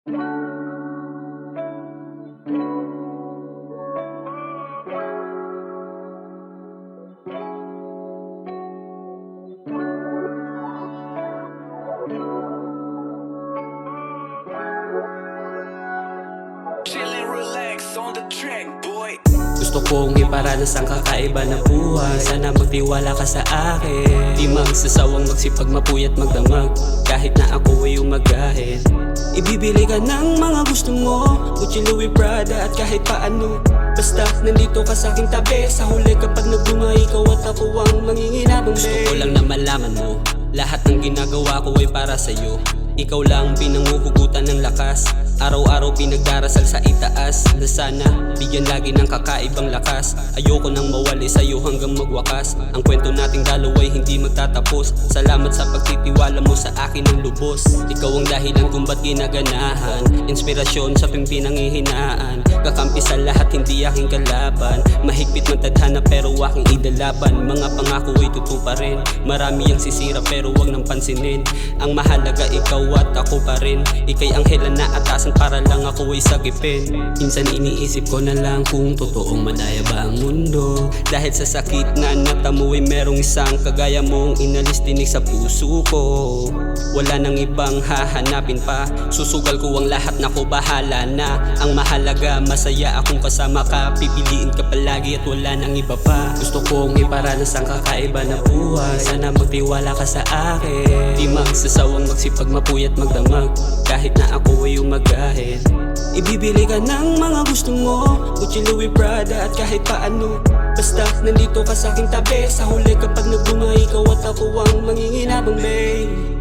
Chillin', relax on the track, boy. Gusto kong iparanas ang kakaiba na buhay. Sana magtiwala ka sa akin. Di magsasawang magsipag, mapuyat, magdamag. Kahit na ako ay umagahin. Ibibili ka ng mga gusto mo, Gucci, Louis, Prada at kahit paano. Basta nandito ka sa aking tabi. Sa huli kapag nagbunga, ikaw at ako ang manginginabang. Gusto ko lang na malaman mo, lahat ng ginagawa ko ay para sa'yo. Ikaw lang pinanguhugutan ng lakas. Araw-araw pinagdarasal sa itaas na sana bigyan lagi ng kakaibang lakas. Ayoko nang mawali sa'yo hanggang magwakas. Ang kwento nating dalaway hindi magtatapos. Salamat sa pagtitiwala mo sa akin ng lubos. Ikaw ang dahilan kung ba't ginaganahan. Inspirasyon sa pinanghihinaan. Kakampi sa lahat, hindi aking kalaban. Mahigpit man tadhana pero aking idalaban. Mga pangako ay tutuparin. Marami ang sisira pero wag nang pansinin. Ang mahalaga ikaw at ako pa rin. Ika'y anghela na atasan para lang ako ay sagipin. Minsan iniisip ko na lang kung totoong madaya ba ang mundo. Dahil sa sakit na natamo ay merong isang kagaya mong inalis tinig sa puso ko. Wala nang ibang hahanapin pa. Susugal ko ang lahat na ko bahala na. Ang mahalaga masaya akong kasama ka. Pipiliin ka palagi at wala nang iba pa. Gusto kong iparanas ang kakaiba na buhay. Sana magtiwala ka sa akin. Di magsasawang magsipag, mapuyat, magdamag. Kahit na ako ay umagahin. Ibibili ka ng mga gusto mo, Gucci, Louis, Prada at kahit paano. Basta nandito ka sa aking tabi. Sa huli kapag nagbunga, ikaw at ako ang manginginabang, babe.